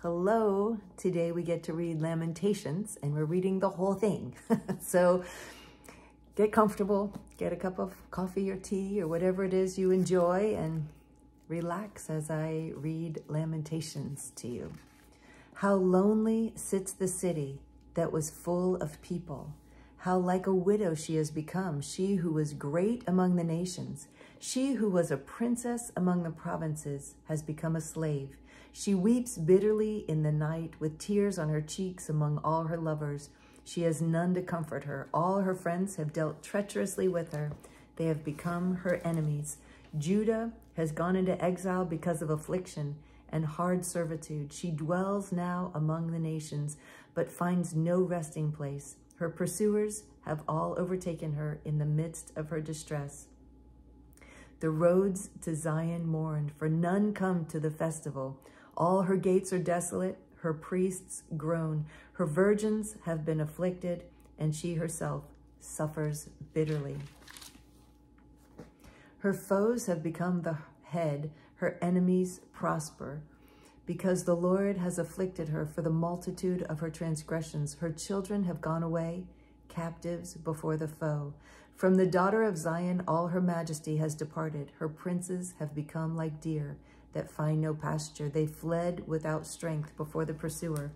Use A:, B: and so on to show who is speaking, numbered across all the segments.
A: Hello. Today we get to read Lamentations, and we're reading the whole thing. So get comfortable, get a cup of coffee or tea or whatever it is you enjoy, and relax as I read Lamentations to you. How lonely sits the city that was full of people. How like a widow she has become, she who was great among the nations. She who was a princess among the provinces has become a slave. She weeps bitterly in the night with tears on her cheeks among all her lovers. She has none to comfort her. All her friends have dealt treacherously with her. They have become her enemies. Judah has gone into exile because of affliction and hard servitude. She dwells now among the nations, but finds no resting place. Her pursuers have all overtaken her in the midst of her distress. The roads to Zion mourn, for none come to the festival. All her gates are desolate, her priests groan. Her virgins have been afflicted, and she herself suffers bitterly. Her foes have become the head, her enemies prosper. Because the Lord has afflicted her for the multitude of her transgressions, her children have gone away, captives before the foe. From the daughter of Zion, all her majesty has departed. Her princes have become like deer that find no pasture. They fled without strength before the pursuer.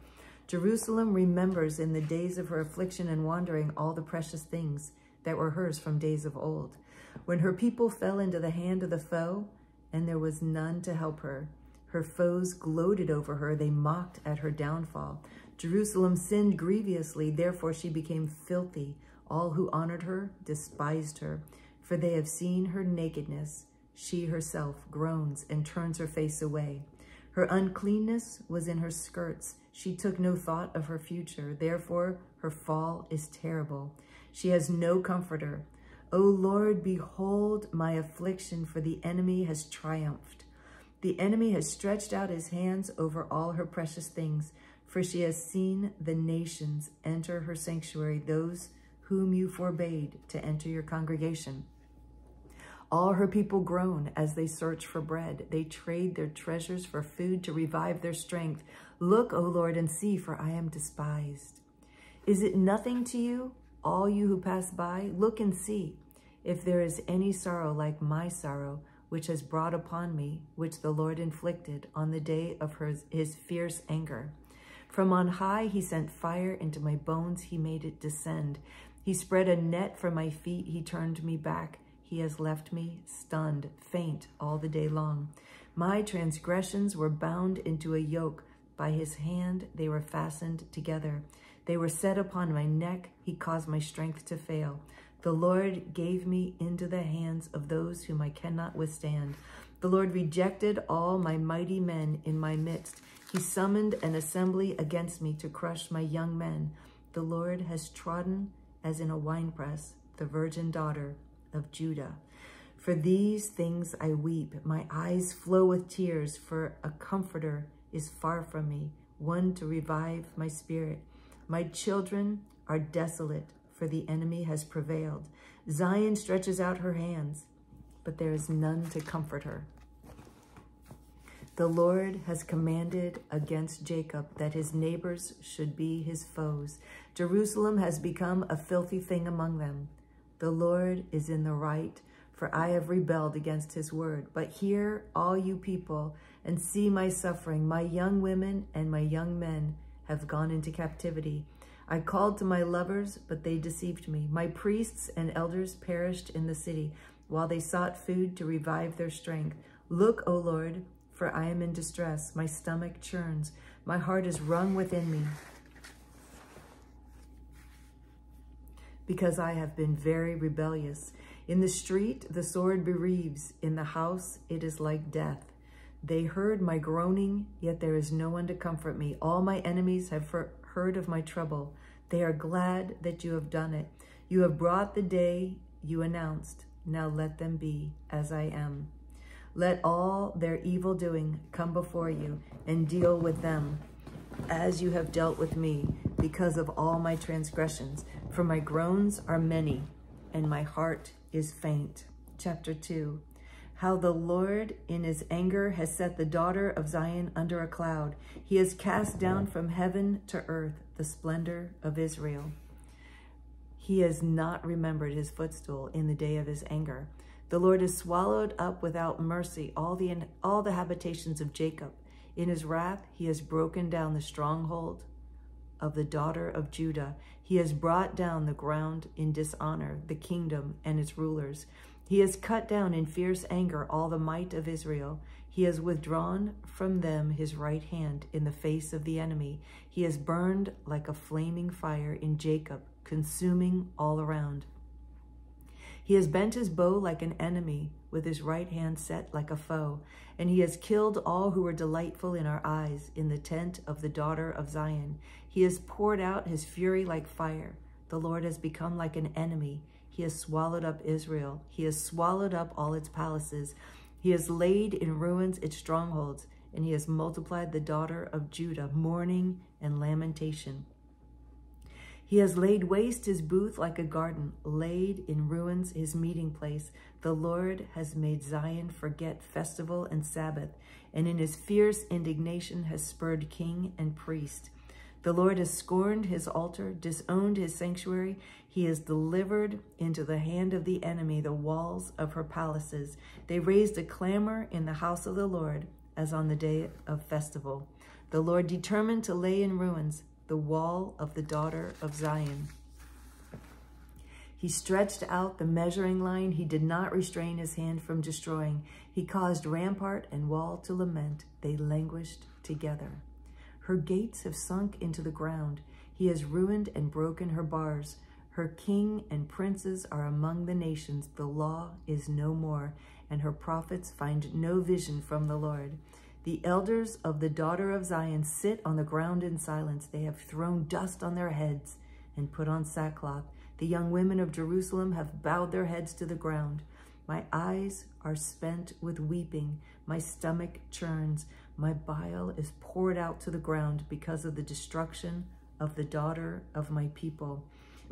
A: Jerusalem remembers in the days of her affliction and wandering all the precious things that were hers from days of old, when her people fell into the hand of the foe, and there was none to help her. Her foes gloated over her. They mocked at her downfall. Jerusalem sinned grievously. Therefore she became filthy. All who honored her despised her, for they have seen her nakedness. She herself groans and turns her face away. Her uncleanness was in her skirts. She took no thought of her future. Therefore her fall is terrible. She has no comforter. O Lord, behold my affliction, for the enemy has triumphed. The enemy has stretched out his hands over all her precious things, for she has seen the nations enter her sanctuary, those whom you forbade to enter your congregation. All her people groan as they search for bread. They trade their treasures for food to revive their strength. Look, O Lord, and see, for I am despised. Is it nothing to you, all you who pass by? Look and see if there is any sorrow like my sorrow, which has brought upon me, which the Lord inflicted on the day of his fierce anger. From on high he sent fire into my bones. He made it descend. He spread a net for my feet. He turned me back. He has left me stunned, faint all the day long. My transgressions were bound into a yoke. By his hand they were fastened together. They were set upon my neck. He caused my strength to fail. The Lord gave me into the hands of those whom I cannot withstand. The Lord rejected all my mighty men in my midst. He summoned an assembly against me to crush my young men. The Lord has trodden as in a winepress the virgin daughter of Judah. For these things I weep. My eyes flow with tears, for a comforter is far from me, one to revive my spirit. My children are desolate, for the enemy has prevailed. Zion stretches out her hands, but there is none to comfort her. The Lord has commanded against Jacob that his neighbors should be his foes. Jerusalem has become a filthy thing among them. The Lord is in the right, for I have rebelled against his word. But hear, all you people, and see my suffering. My young women and my young men have gone into captivity. I called to my lovers, but they deceived me. My priests and elders perished in the city, while they sought food to revive their strength. Look, O Lord, for I am in distress. My stomach churns. My heart is wrung within me, because I have been very rebellious. In the street, the sword bereaves. In the house, it is like death. They heard my groaning, yet there is no one to comfort me. All my enemies have heard of my trouble. They are glad that you have done it. You have brought the day you announced. Now let them be as I am. Let all their evil doing come before you, and deal with them as you have dealt with me, because of all my transgressions. For my groans are many, and my heart is faint. Chapter 2. How the Lord in his anger has set the daughter of Zion under a cloud. He has cast down from heaven to earth the splendor of Israel. He has not remembered his footstool in the day of his anger. The Lord has swallowed up without mercy all the habitations of Jacob. In his wrath, he has broken down the stronghold of the daughter of Judah. He has brought down the ground in dishonor, the kingdom and its rulers. He has cut down in fierce anger all the might of Israel. He has withdrawn from them his right hand in the face of the enemy. He has burned like a flaming fire in Jacob, consuming all around. He has bent his bow like an enemy, with his right hand set like a foe. And he has killed all who were delightful in our eyes in the tent of the daughter of Zion. He has poured out his fury like fire. The Lord has become like an enemy. He has swallowed up Israel. He has swallowed up all its palaces. He has laid in ruins its strongholds, and he has multiplied the daughter of Judah, mourning and lamentation. He has laid waste his booth like a garden, laid in ruins his meeting place. The Lord has made Zion forget festival and Sabbath, and in his fierce indignation has spurred king and priest. The Lord has scorned his altar, disowned his sanctuary. He has delivered into the hand of the enemy the walls of her palaces. They raised a clamor in the house of the Lord as on the day of festival. The Lord determined to lay in ruins the wall of the daughter of Zion. He stretched out the measuring line. He did not restrain his hand from destroying. He caused rampart and wall to lament. They languished together. Her gates have sunk into the ground. He has ruined and broken her bars. Her king and princes are among the nations. The law is no more, and her prophets find no vision from the Lord. The elders of the daughter of Zion sit on the ground in silence. They have thrown dust on their heads and put on sackcloth. The young women of Jerusalem have bowed their heads to the ground. My eyes are spent with weeping. My stomach churns. My bile is poured out to the ground because of the destruction of the daughter of my people.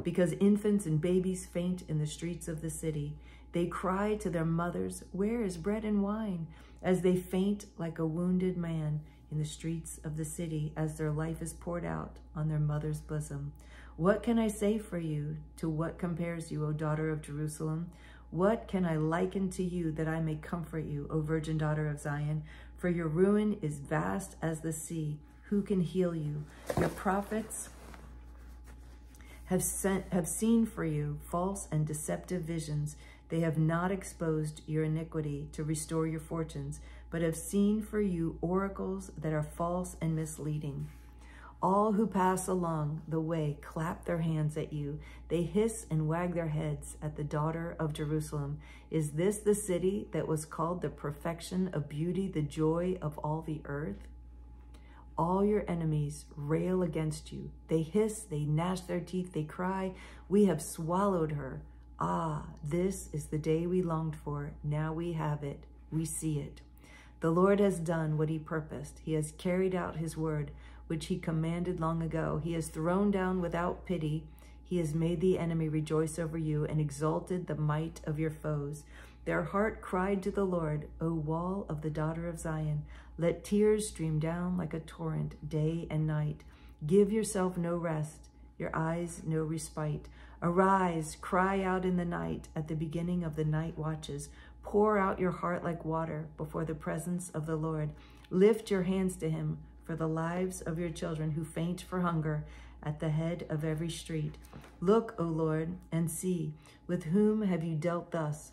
A: Because infants and babies faint in the streets of the city. They cry to their mothers, "Where is bread and wine?" As they faint like a wounded man in the streets of the city, as their life is poured out on their mother's bosom. What can I say for you? To what compares you, O daughter of Jerusalem? What can I liken to you that I may comfort you, O virgin daughter of Zion? For your ruin is vast as the sea. Who can heal you? Your prophets have seen for you false and deceptive visions. They have not exposed your iniquity to restore your fortunes, but have seen for you oracles that are false and misleading. All who pass along the way clap their hands at you. They hiss and wag their heads at the daughter of Jerusalem. Is this the city that was called the perfection of beauty, the joy of all the earth? All your enemies rail against you. They hiss, they gnash their teeth, they cry, "We have swallowed her." Ah, this is the day we longed for. Now we have it. We see it. The Lord has done what he purposed. He has carried out his word, which he commanded long ago. He has thrown down without pity. He has made the enemy rejoice over you and exalted the might of your foes. Their heart cried to the Lord, O wall of the daughter of Zion. Let tears stream down like a torrent day and night. Give yourself no rest, your eyes no respite. Arise, cry out in the night at the beginning of the night watches. Pour out your heart like water before the presence of the Lord. Lift your hands to him for the lives of your children who faint for hunger at the head of every street. Look, O Lord, and see, with whom have you dealt thus?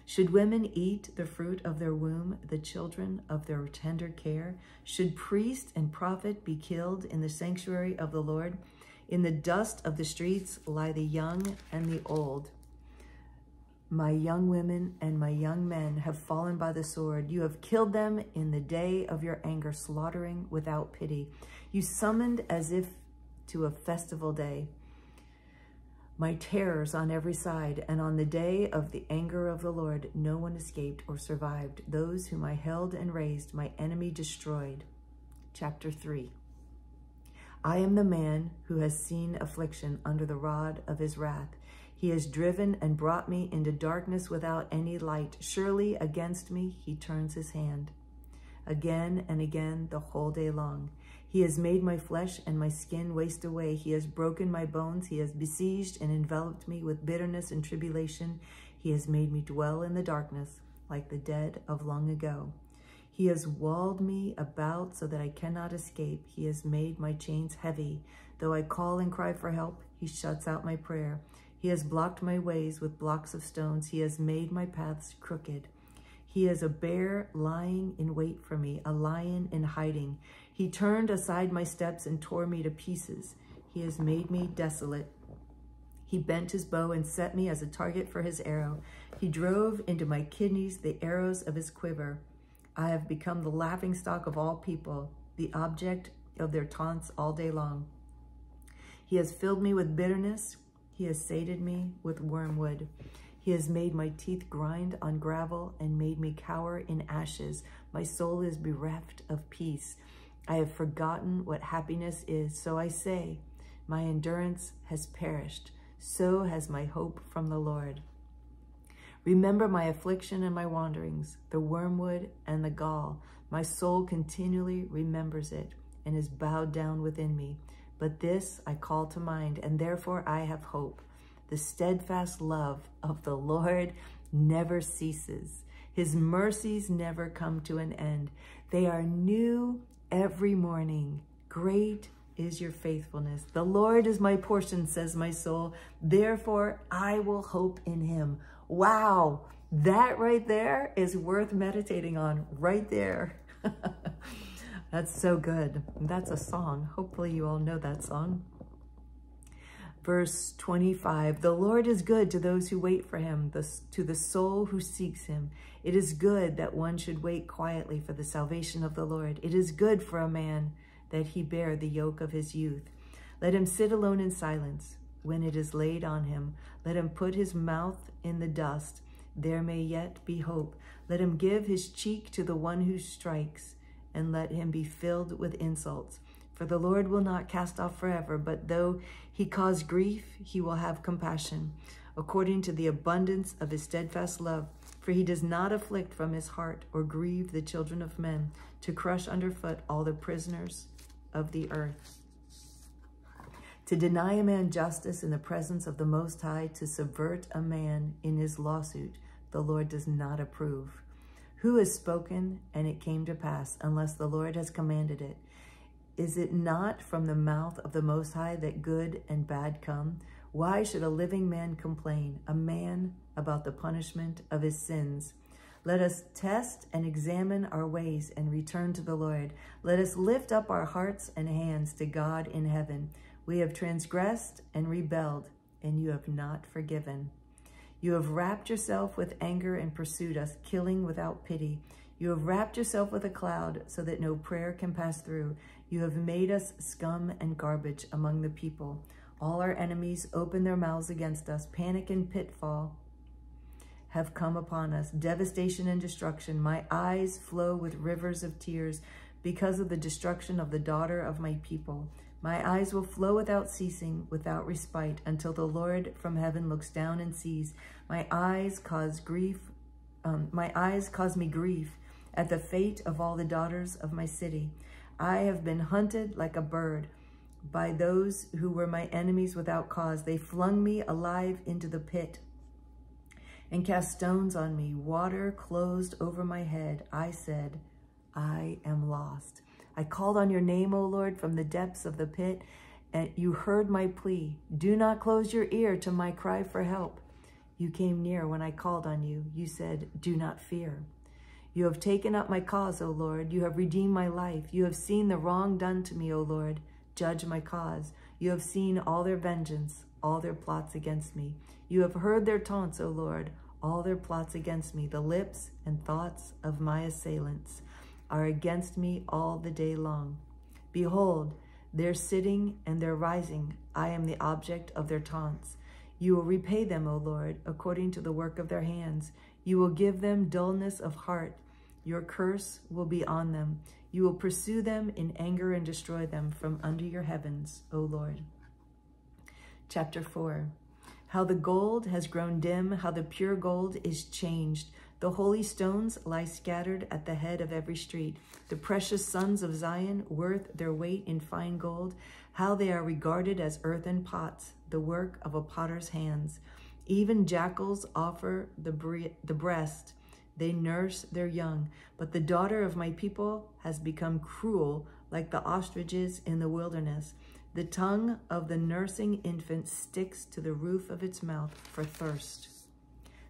A: Should women eat the fruit of their womb, the children of their tender care? Should priest and prophet be killed in the sanctuary of the Lord? In the dust of the streets lie the young and the old. My young women and my young men have fallen by the sword. You have killed them in the day of your anger, slaughtering without pity. You summoned as if to a festival day my terrors on every side, and on the day of the anger of the Lord, no one escaped or survived. Those whom I held and raised, my enemy destroyed. Chapter 3. I am the man who has seen affliction under the rod of his wrath. He has driven and brought me into darkness without any light. Surely against me he turns his hand. Again and again the whole day long. He has made my flesh and my skin waste away. He has broken my bones. He has besieged and enveloped me with bitterness and tribulation. He has made me dwell in the darkness like the dead of long ago. He has walled me about so that I cannot escape. He has made my chains heavy. Though I call and cry for help, he shuts out my prayer. He has blocked my ways with blocks of stones. He has made my paths crooked. He is a bear lying in wait for me, a lion in hiding. He turned aside my steps and tore me to pieces. He has made me desolate. He bent his bow and set me as a target for his arrow. He drove into my kidneys the arrows of his quiver. I have become the laughingstock of all people, the object of their taunts all day long. He has filled me with bitterness. He has sated me with wormwood. He has made my teeth grind on gravel and made me cower in ashes. My soul is bereft of peace. I have forgotten what happiness is. So I say, my endurance has perished. So has my hope from the Lord. Remember my affliction and my wanderings, the wormwood and the gall. My soul continually remembers it and is bowed down within me. But this I call to mind, and therefore I have hope. The steadfast love of the Lord never ceases. His mercies never come to an end. They are new every morning. Great is your faithfulness. The Lord is my portion, says my soul. Therefore I will hope in him. Wow, that right there is worth meditating on right there. That's so good. That's a song. Hopefully you all know that song. Verse 25, the Lord is good to those who wait for him, to the soul who seeks him. It is good that one should wait quietly for the salvation of the Lord. It is good for a man that he bear the yoke of his youth. Let him sit alone in silence when it is laid on him. Let him put his mouth in the dust. There may yet be hope. Let him give his cheek to the one who strikes, and let him be filled with insults. For the Lord will not cast off forever, but though he cause grief, he will have compassion, according to the abundance of his steadfast love. For he does not afflict from his heart or grieve the children of men, to crush underfoot all the prisoners of the earth. To deny a man justice in the presence of the Most High, to subvert a man in his lawsuit, the Lord does not approve. Who has spoken, and it came to pass, unless the Lord has commanded it? Is it not from the mouth of the Most High that good and bad come? Why should a living man complain, a man about the punishment of his sins? Let us test and examine our ways and return to the Lord. Let us lift up our hearts and hands to God in heaven. We have transgressed and rebelled, and you have not forgiven. You have wrapped yourself with anger and pursued us, killing without pity. You have wrapped yourself with a cloud so that no prayer can pass through. You have made us scum and garbage among the people. All our enemies open their mouths against us. Panic and pitfall have come upon us. Devastation and destruction. My eyes flow with rivers of tears because of the destruction of the daughter of my people. My eyes will flow without ceasing, without respite, until the Lord from heaven looks down and sees. My eyes cause me grief at the fate of all the daughters of my city. I have been hunted like a bird by those who were my enemies without cause. They flung me alive into the pit and cast stones on me. Water closed over my head. I said, I am lost. I called on your name, O Lord, from the depths of the pit, and you heard my plea. Do not close your ear to my cry for help. You came near when I called on you. You said, do not fear. You have taken up my cause, O Lord. You have redeemed my life. You have seen the wrong done to me, O Lord. Judge my cause. You have seen all their vengeance, all their plots against me. You have heard their taunts, O Lord, all their plots against me. The lips and thoughts of my assailants are against me all the day long. Behold, their sitting and their rising, I am the object of their taunts. You will repay them, O Lord, according to the work of their hands. You will give them dullness of heart. Your curse will be on them. You will pursue them in anger and destroy them from under your heavens, O Lord. Chapter 4. How the gold has grown dim, how the pure gold is changed. The holy stones lie scattered at the head of every street. The precious sons of Zion, worth their weight in fine gold, how they are regarded as earthen pots, the work of a potter's hands. Even jackals offer the breast. They nurse their young. But the daughter of my people has become cruel, like the ostriches in the wilderness. The tongue of the nursing infant sticks to the roof of its mouth for thirst.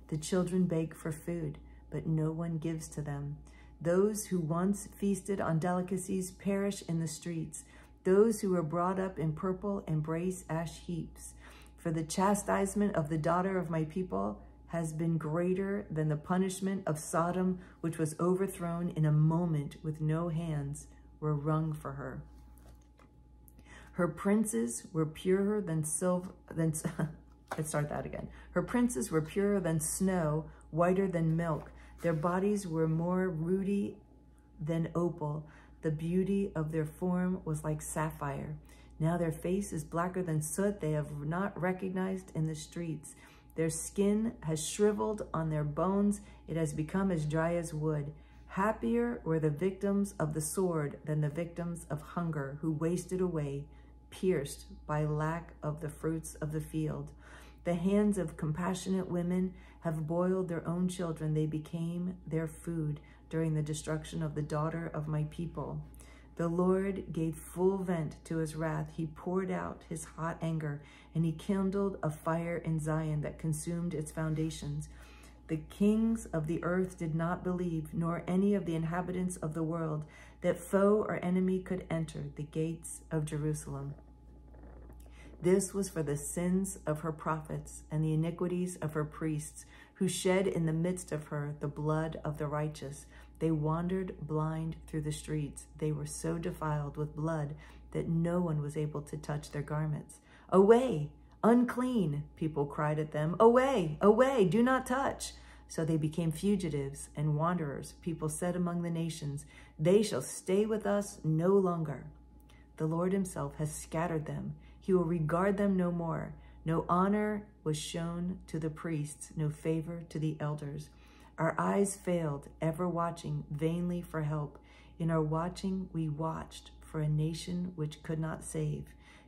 A: The children beg for food, but no one gives to them. Those who once feasted on delicacies perish in the streets. Those who were brought up in purple embrace ash heaps. For the chastisement of the daughter of my people has been greater than the punishment of Sodom, which was overthrown in a moment with no hands were wrung for her. Her princes were purer than let's start that again. Her princes were purer than snow, whiter than milk. Their bodies were more ruddy than opal. The beauty of their form was like sapphire. Now their face is blacker than soot. They have not recognized in the streets. Their skin has shriveled on their bones. It has become as dry as wood. Happier were the victims of the sword than the victims of hunger, who wasted away, pierced by lack of the fruits of the field. The hands of compassionate women have boiled their own children. They became their food during the destruction of the daughter of my people. The Lord gave full vent to his wrath. He poured out his hot anger, and he kindled a fire in Zion that consumed its foundations. The kings of the earth did not believe, nor any of the inhabitants of the world, that foe or enemy could enter the gates of Jerusalem. This was for the sins of her prophets and the iniquities of her priests, who shed in the midst of her the blood of the righteous. They wandered blind through the streets. They were so defiled with blood that no one was able to touch their garments. Away, unclean, people cried at them. Away, away, do not touch. So they became fugitives and wanderers. People said among the nations, they shall stay with us no longer. The Lord himself has scattered them. He will regard them no more. No honor was shown to the priests, no favor to the elders. Our eyes failed, ever watching vainly for help. In our watching, we watched for a nation which could not save.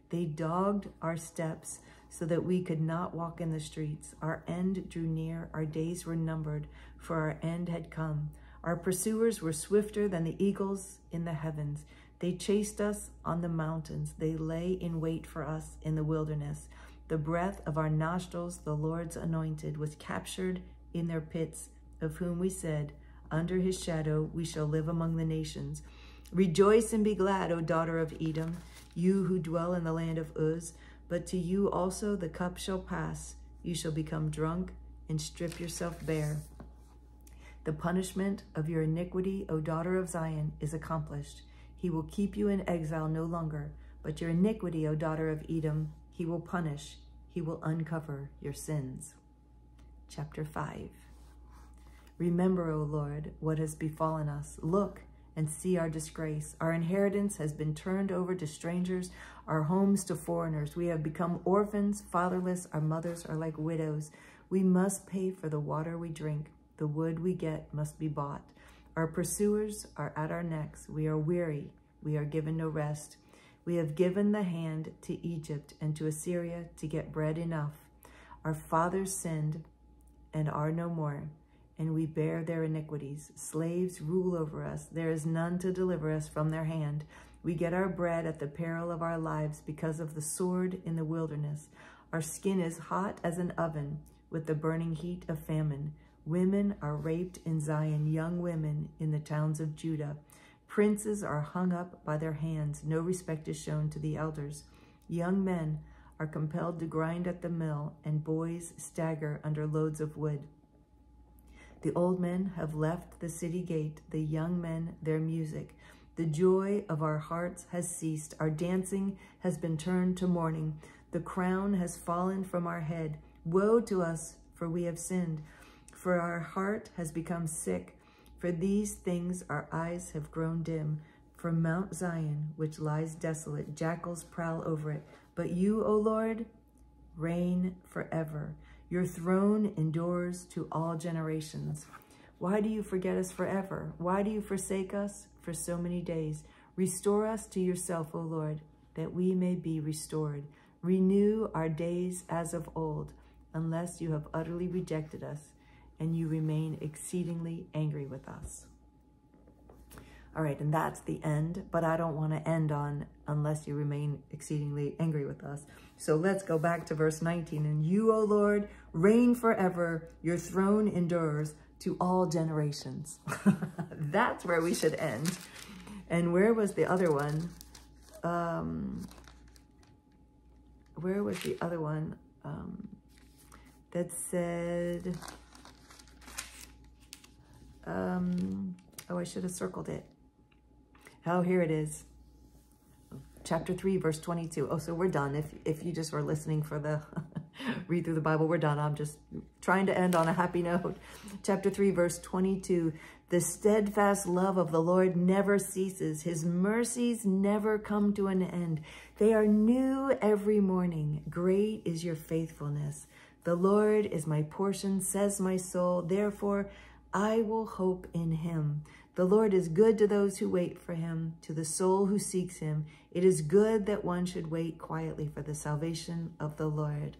A: They dogged our steps so that we could not walk in the streets. Our end drew near, our days were numbered, for our end had come. Our pursuers were swifter than the eagles in the heavens. They chased us on the mountains. They lay in wait for us in the wilderness. The breath of our nostrils, the Lord's anointed, was captured in their pits, of whom we said, under his shadow we shall live among the nations. Rejoice and be glad, O daughter of Edom, you who dwell in the land of Uz. But to you also the cup shall pass. You shall become drunk and strip yourself bare. The punishment of your iniquity, O daughter of Zion, is accomplished. He will keep you in exile no longer. But your iniquity, O daughter of Edom, he will punish. He will uncover your sins. Chapter 5. Remember, O Lord, what has befallen us. Look and see our disgrace. Our inheritance has been turned over to strangers, our homes to foreigners. We have become orphans, fatherless. Our mothers are like widows. We must pay for the water we drink. The wood we get must be bought. Our pursuers are at our necks. We are weary. We are given no rest. We have given the hand to Egypt and to Assyria to get bread enough. Our fathers sinned and are no more, and we bear their iniquities. Slaves rule over us. There is none to deliver us from their hand. We get our bread at the peril of our lives because of the sword in the wilderness. Our skin is hot as an oven with the burning heat of famine. Women are raped in Zion, young women in the towns of Judah. Princes are hung up by their hands. No respect is shown to the elders. Young men are compelled to grind at the mill, and boys stagger under loads of wood. The old men have left the city gate, the young men their music. The joy of our hearts has ceased. Our dancing has been turned to mourning. The crown has fallen from our head. Woe to us, for we have sinned. For our heart has become sick. For these things our eyes have grown dim. For Mount Zion, which lies desolate, jackals prowl over it. But you, O Lord, reign forever. Your throne endures to all generations. Why do you forget us forever? Why do you forsake us for so many days? Restore us to yourself, O Lord, that we may be restored. Renew our days as of old, unless you have utterly rejected us and you remain exceedingly angry with us. All right, and that's the end, but I don't want to end on unless you remain exceedingly angry with us. So let's go back to verse 19. And you, O Lord, reign forever. Your throne endures to all generations. That's where we should end. And where was the other one? Where was the other one that said, oh, I should have circled it. Oh, here it is. Chapter 3, verse 22. Oh, so we're done. If you just were listening for the read through the Bible, we're done. I'm just trying to end on a happy note. Chapter 3, verse 22. The steadfast love of the Lord never ceases. His mercies never come to an end. They are new every morning. Great is your faithfulness. The Lord is my portion, says my soul. Therefore, I will hope in him. The Lord is good to those who wait for him, to the soul who seeks him. It is good that one should wait quietly for the salvation of the Lord.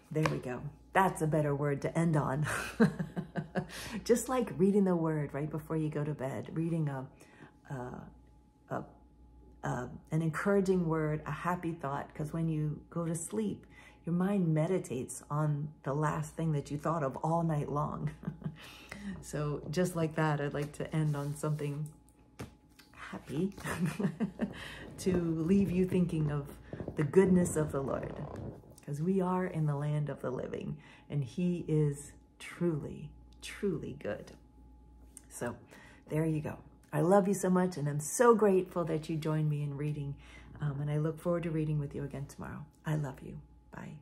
A: There we go. That's a better word to end on. Just like reading the word right before you go to bed, reading an encouraging word, a happy thought, because when you go to sleep, your mind meditates on the last thing that you thought of all night long. So just like that, I'd like to end on something happy to leave you thinking of the goodness of the Lord, because we are in the land of the living and he is truly, truly good. So there you go. I love you so much, and I'm so grateful that you joined me in reading, and I look forward to reading with you again tomorrow. I love you. Bye.